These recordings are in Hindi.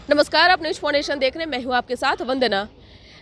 नमस्कार, आप न्यूज फाउंडेशन देख रहे हैं। मैं हूं आपके साथ वंदना।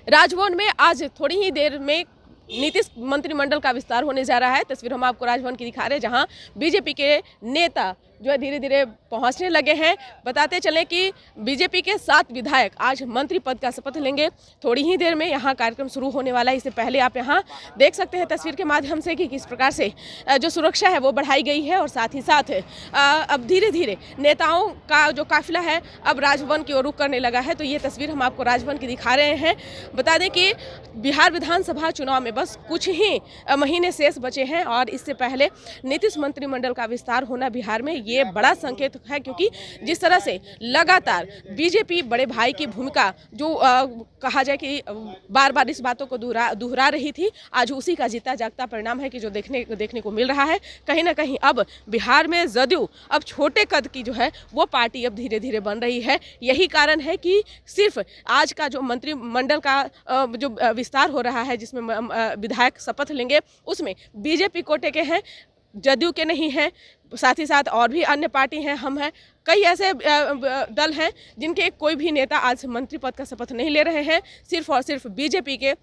राजभवन में आज थोड़ी ही देर में नीतीश मंत्रिमंडल का विस्तार होने जा रहा है। तस्वीर हम आपको राजभवन की दिखा रहे हैं, जहां बीजेपी के नेता जो है धीरे धीरे पहुंचने लगे हैं। बताते चलें कि बीजेपी के 7 विधायक आज मंत्री पद का शपथ लेंगे। थोड़ी ही देर में यहां कार्यक्रम शुरू होने वाला है। इससे पहले आप यहां देख सकते हैं तस्वीर के माध्यम से कि किस प्रकार से जो सुरक्षा है वो बढ़ाई गई है और साथ ही साथ अब धीरे धीरे नेताओं का जो काफिला है अब राजभवन की ओर रुख करने लगा है। तो ये तस्वीर हम आपको राजभवन की दिखा रहे हैं। बता दें कि बिहार विधानसभा चुनाव में बस कुछ ही महीने शेष बचे हैं और इससे पहले नीतीश मंत्रिमंडल का विस्तार होना बिहार में ये बड़ा संकेत है, क्योंकि जिस तरह से लगातार बीजेपी बड़े भाई की भूमिका जो कहा जाए कि बार बार इस बातों को दोहरा रही थी, आज उसी का जीता जागता परिणाम है कि जो देखने को मिल रहा है। कहीं ना कहीं अब बिहार में जदयू अब छोटे कद की जो है वो पार्टी अब धीरे धीरे बन रही है। यही कारण है कि सिर्फ आज का जो मंत्रिमंडल का जो विस्तार हो रहा है, जिसमें विधायक शपथ लेंगे, उसमें बीजेपी कोटे के हैं, जदयू के नहीं हैं। साथ ही साथ और भी अन्य पार्टी हैं, हम हैं, कई ऐसे दल हैं जिनके कोई भी नेता आज मंत्री पद का शपथ नहीं ले रहे हैं। सिर्फ और सिर्फ बीजेपी के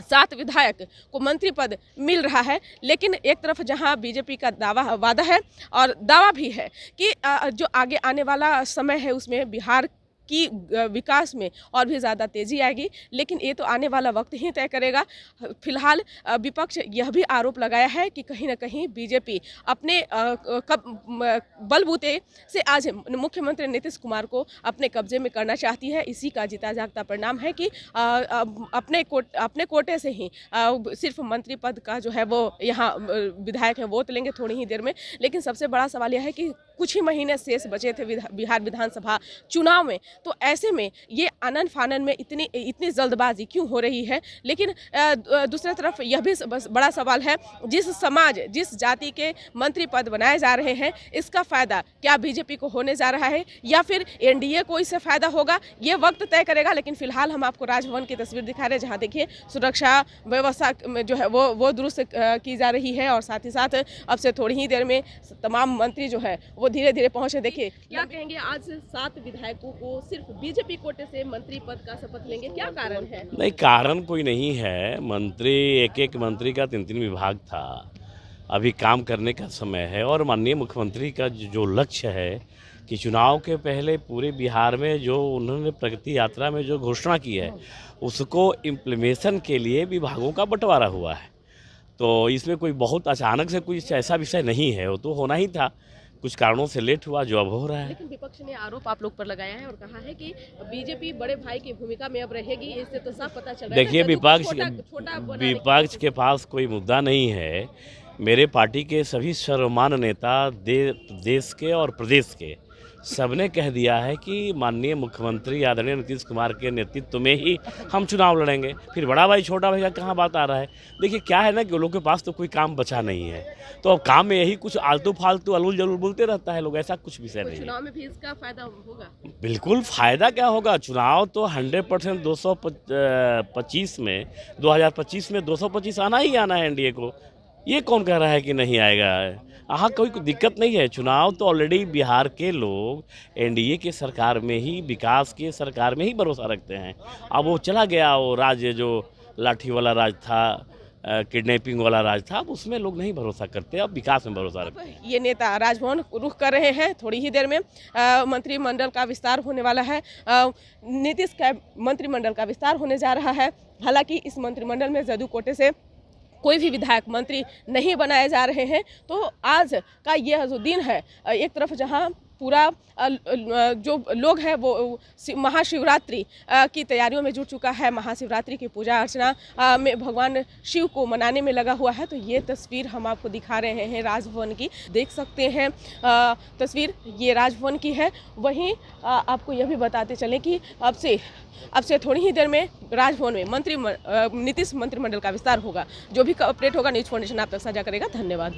7 विधायक को मंत्री पद मिल रहा है। लेकिन एक तरफ जहां बीजेपी का वादा है और दावा भी है कि जो आगे आने वाला समय है उसमें बिहार की विकास में और भी ज़्यादा तेज़ी आएगी, लेकिन ये तो आने वाला वक्त ही तय करेगा। फिलहाल विपक्ष यह भी आरोप लगाया है कि कहीं ना कहीं बीजेपी अपने बलबूते से आज मुख्यमंत्री नीतीश कुमार को अपने कब्जे में करना चाहती है। इसी का जीता जागता परिणाम है कि अपने कोटे से ही सिर्फ मंत्री पद का जो है वो यहाँ विधायक हैं वो लेंगे थोड़ी ही देर में। लेकिन सबसे बड़ा सवाल यह है कि कुछ ही महीने शेष बचे थे बिहार विधानसभा चुनाव में, तो ऐसे में ये आनन फानन में इतनी जल्दबाजी क्यों हो रही है। लेकिन दूसरी तरफ यह भी बड़ा सवाल है, जिस जाति के मंत्री पद बनाए जा रहे हैं, इसका फायदा क्या बीजेपी को होने जा रहा है या फिर एनडीए को इससे फायदा होगा, ये वक्त तय करेगा। लेकिन फिलहाल हम आपको राजभवन की तस्वीर दिखा रहे हैं, जहाँ देखिए सुरक्षा व्यवस्था जो है वो दुरुस्त की जा रही है और साथ ही साथ अब से थोड़ी ही देर में तमाम मंत्री जो है वो धीरे धीरे पहुंचे। देखिए क्या कहेंगे, आज 7 विधायकों को सिर्फ बीजेपी कोटे से मंत्री पद का शपथ लेंगे, क्या कारण है? नहीं, कारण कोई नहीं है। मंत्री एक मंत्री का 3 विभाग था। अभी काम करने का समय है और माननीय मुख्यमंत्री का जो लक्ष्य है कि चुनाव के पहले पूरे बिहार में जो उन्होंने प्रगति यात्रा में जो घोषणा की है उसको इम्प्लीमेशन के लिए विभागों का बंटवारा हुआ है। तो इसमें कोई बहुत अचानक से कुछ ऐसा विषय नहीं है, वो तो होना ही था। कुछ कारणों से लेट हुआ जो अब हो रहा है। लेकिन विपक्ष ने आरोप आप लोग पर लगाया है और कहा है कि बीजेपी बड़े भाई की भूमिका में अब रहेगी। इससे तो साफ पता चल रहा है। देखिए, विपक्ष के पास कोई मुद्दा नहीं है। मेरे पार्टी के सभी सर्वमान्य नेता देश के और प्रदेश के सबने कह दिया है कि माननीय मुख्यमंत्री आदरणीय नीतीश कुमार के नेतृत्व में ही हम चुनाव लड़ेंगे। फिर बड़ा भाई छोटा भाई का कहाँ बात आ रहा है? देखिए क्या है ना कि लोगों के पास तो कोई काम बचा नहीं है, तो अब काम में यही कुछ आलतू फालतू अलूल जलूल बोलते रहता है लोग। ऐसा कुछ विषय नहीं है। चुनाव में भी इसका फायदा होगा? बिल्कुल फायदा क्या होगा। चुनाव तो 100% 225 में 2025 में 225 आना ही आना है एनडीए को। ये कौन कह रहा है कि नहीं आएगा? हाँ, कोई दिक्कत नहीं है। चुनाव तो ऑलरेडी बिहार के लोग एनडीए के सरकार में ही, विकास के सरकार में ही भरोसा रखते हैं। अब वो चला गया, वो राज्य जो लाठी वाला राज था, किडनैपिंग वाला राज था, अब उसमें लोग नहीं भरोसा करते, अब विकास में भरोसा रखते हैं। ये नेता राजभवन रुख कर रहे हैं। थोड़ी ही देर में मंत्रिमंडल का विस्तार होने वाला है। नीतीश का मंत्रिमंडल का विस्तार होने जा रहा है। हालांकि इस मंत्रिमंडल में जदयू कोटे से कोई भी विधायक मंत्री नहीं बनाए जा रहे हैं। तो आज का यह जो दिन है, एक तरफ जहां पूरा जो लोग हैं वो महाशिवरात्रि की तैयारियों में जुट चुका है, महाशिवरात्रि की पूजा अर्चना में भगवान शिव को मनाने में लगा हुआ है। तो ये तस्वीर हम आपको दिखा रहे हैं राजभवन की, देख सकते हैं तस्वीर ये राजभवन की है। वहीं आपको यह भी बताते चलें कि अब से थोड़ी ही देर में राजभवन में नीतीश मंत्रिमंडल का विस्तार होगा। जो भी अपडेट होगा न्यूज फाउंडेशन आप तक साझा करेगा। धन्यवाद।